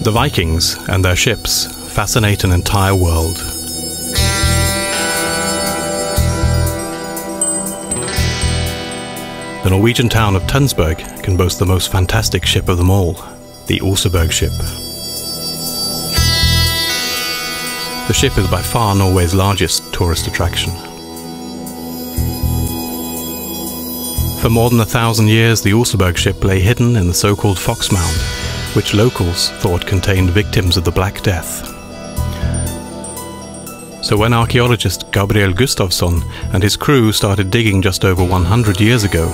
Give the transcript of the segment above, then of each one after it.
The Vikings and their ships fascinate an entire world. The Norwegian town of Tønsberg can boast the most fantastic ship of them all, the OsebergSkip. The ship is by far Norway's largest tourist attraction. For more than 1,000 years, the OsebergSkip lay hidden in the so-called Fox Mound, which locals thought contained victims of the Black Death. So when archaeologist Gabriel Gustafsson and his crew started digging just over 100 years ago,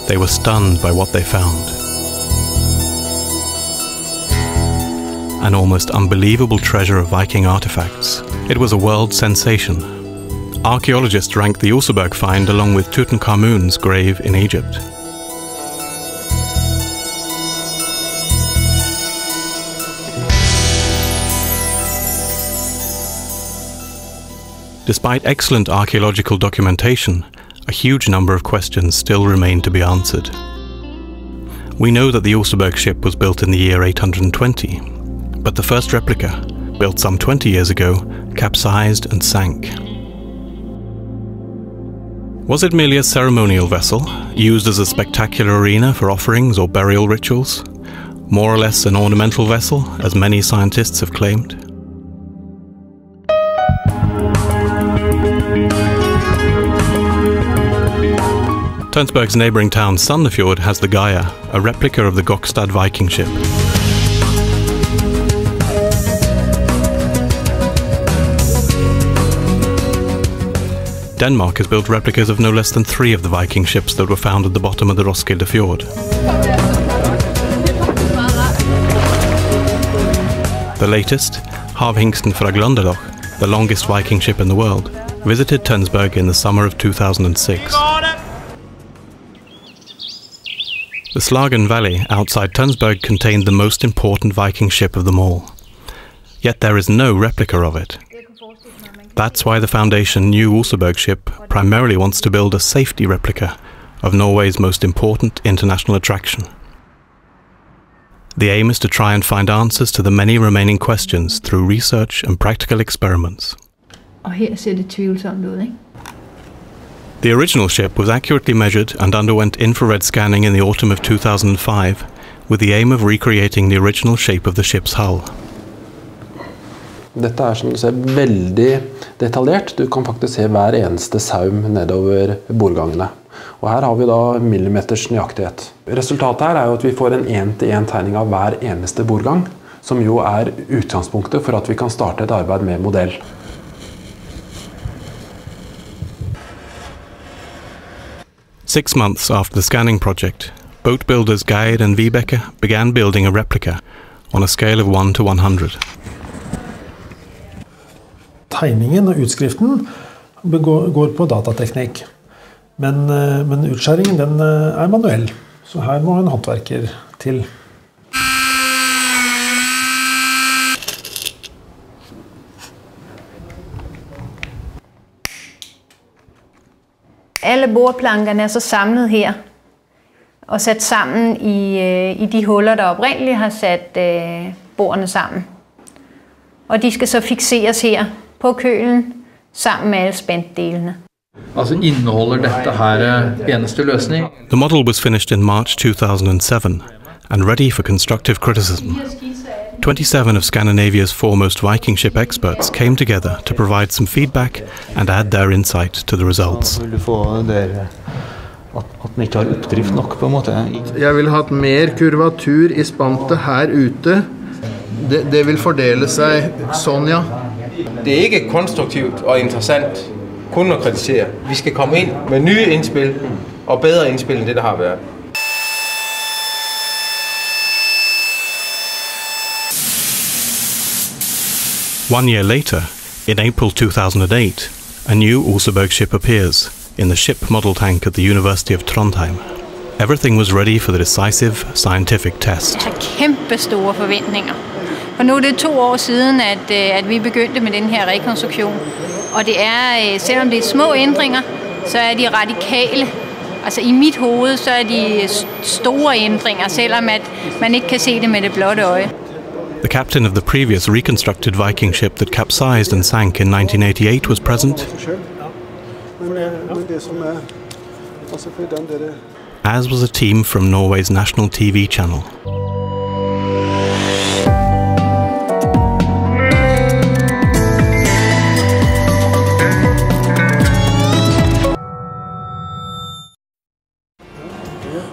they were stunned by what they found. An almost unbelievable treasure of Viking artifacts. It was a world sensation. Archaeologists ranked the Oseberg find along with Tutankhamun's grave in Egypt. Despite excellent archaeological documentation, a huge number of questions still remain to be answered. We know that the OsebergSkip was built in the year 820, but the first replica, built some 20 years ago, capsized and sank. Was it merely a ceremonial vessel, used as a spectacular arena for offerings or burial rituals? More or less an ornamental vessel, as many scientists have claimed? Tønsberg's neighbouring town Sandefjord has the Gaia, a replica of the Gokstad Viking ship. Denmark has built replicas of no less than 3 of the Viking ships that were found at the bottom of the Roskilde Fjord. The latest, Havhingsten fra Gløndeloch, the longest Viking ship in the world, visited Tønsberg in the summer of 2006. The Slagen Valley outside Tønsberg contained the most important Viking ship of them all. Yet there is no replica of it. That's why the foundation New OsebergSkip primarily wants to build a safety replica of Norway's most important international attraction. The aim is to try and find answers to the many remaining questions through research and practical experiments. Og her ser det tvivlsomt ud, ikke? The original ship was accurately measured and underwent infrared scanning in the autumn of 2005 with the aim of recreating the original shape of the ship's hull. Dette som du ser veldig detaljert. Du kan faktisk se hver eneste saum nedover bordgangene. Og her har vi da millimeters nøyaktighet. Resultatet her jo at vi får en 1-til-1 tegning av hver eneste bordgang, som jo utgangspunktet for at vi kan starte et arbeid med modell. Six months after the scanning project, boat builders Geir and Vibeke began building a replica on a scale of 1 to 100. Tegningen og utskriften går på datateknikk, men utskjæringen den manuell, så her må en håndverker til. Alle bordplankerne så samlet her og sat sammen i de huller, der oprindeligt har sat bordene sammen. Og de skal så fikseres her på kølen sammen med alle spænddelene. Altså inneholder dette her eneste løsning? The model was finished in March 2007 and ready for constructive criticism. 27 of Scandinavia's foremost Viking ship experts came together to provide some feedback and add their insight to the results. Jeg vil ha mer kurvatur i spantet her ute. Det vil fordele sig sådan, ja. Det ikke konstruktivt og interessant kun at kritisere. Vi skal komme ind med nye indspil og bedre indspil end det, der har været. One year later, in April 2008, a new OsebergSkip appears in the ship model tank at the University of Trondheim. Everything was ready for the decisive scientific test. Jeg har kæmpe store forventninger. For nu det 2 år siden, at vi begyndte med den her rekonstruktion. Og det selvom det små ændringer, så de radikale. Altså i mit hoved, så de store ændringer, selvom at man ikke kan se det med det blotte øje. The captain of the previous reconstructed Viking ship that capsized and sank in 1988 was present, as was a team from Norway's national TV channel.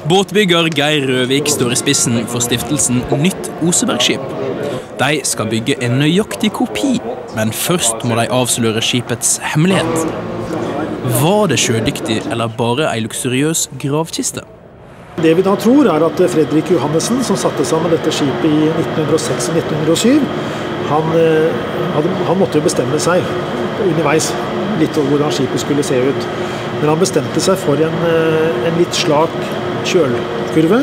Båtbygger Geir Røvik står i spissen for stiftelsen Nytt OsebergSkip. De skal bygge en nøyaktig kopi, men først må de avsløre skipets hemmelighet. Var det sjødyktig eller bare en luksuriøs gravkiste? Det vi da tror er at Fredrik Johannessen, som satte sammen dette skipet i 1906 og 1907, han måtte jo bestemme seg underveis litt over hvordan skipet skulle se ut. Men han bestemte seg for en litt slak kjølkurve,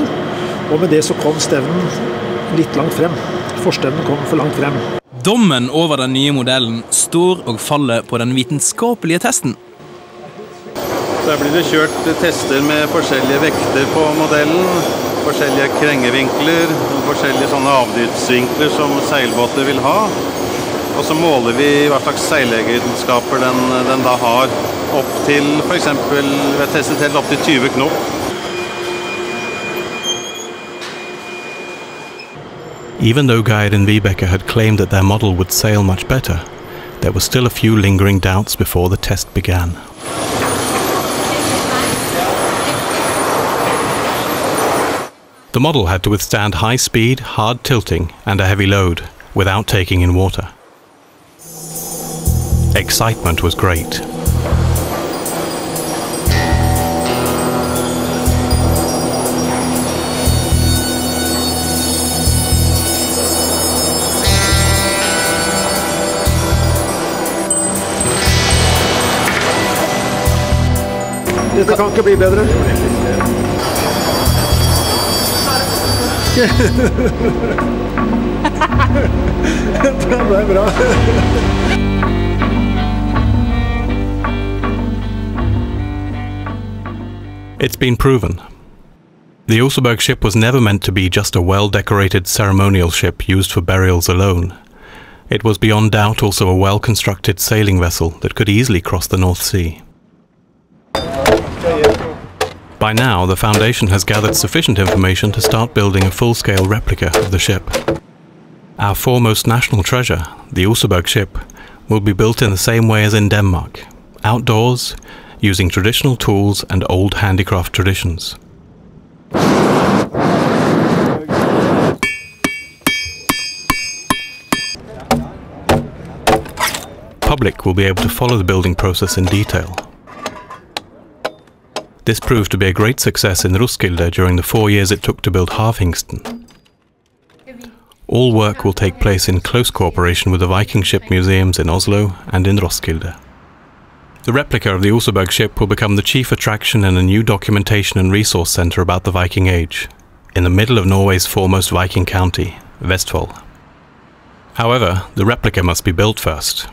og med det så kom stevnen litt langt frem. Forstevnen kom for langt frem. Dommen over den nye modellen står og faller på den vitenskapelige testen. Der blir det kjørt tester med forskjellige vekter på modellen, forskjellige krengevinkler, forskjellige sånne avdypsvinkler som seilbåter vil ha. Og så måler vi hva slags seilegenskaper den da har, opp til for eksempel, vi har testet helt opp til 20 knop. Even though Geir and Vibeke had claimed that their model would sail much better, there were still a few lingering doubts before the test began. The model had to withstand high speed, hard tilting and a heavy load without taking in water. Excitement was great. Dette kan ikke bli bedre. Det ble bra. It's been proven. The OsebergSkip was never meant to be just a well-decorated ceremonial ship used for burials alone. It was beyond doubt also a well-constructed sailing vessel that could easily cross the North Sea. By now, the Foundation has gathered sufficient information to start building a full-scale replica of the ship. Our foremost national treasure, the OsebergSkip, will be built in the same way as in Denmark, outdoors, using traditional tools and old handicraft traditions. Public will be able to follow the building process in detail. This proved to be a great success in Roskilde during the 4 years it took to build Havhingsten. All work will take place in close cooperation with the Viking ship museums in Oslo and in Roskilde. The replica of the OsebergSkip will become the chief attraction in a new documentation and resource centre about the Viking Age, in the middle of Norway's foremost Viking county, Vestfold. However, the replica must be built first.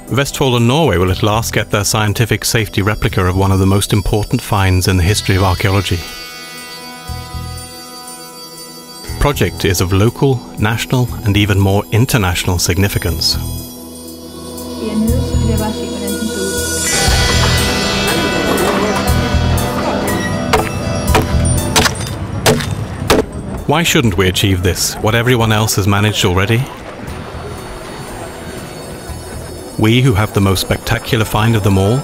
Vestfold and Norway will at last get their scientific safety replica of one of the most important finds in the history of archaeology. The project is of local, national and even more international significance. Why shouldn't we achieve this, what everyone else has managed already? We who have the most spectacular find of them all?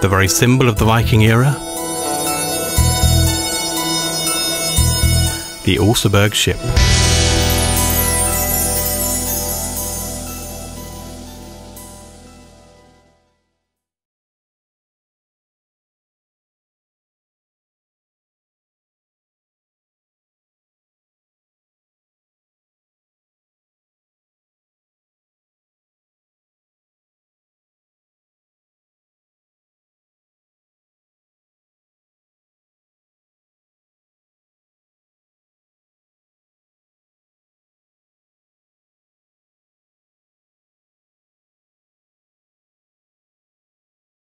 The very symbol of the Viking era? The OsebergSkip.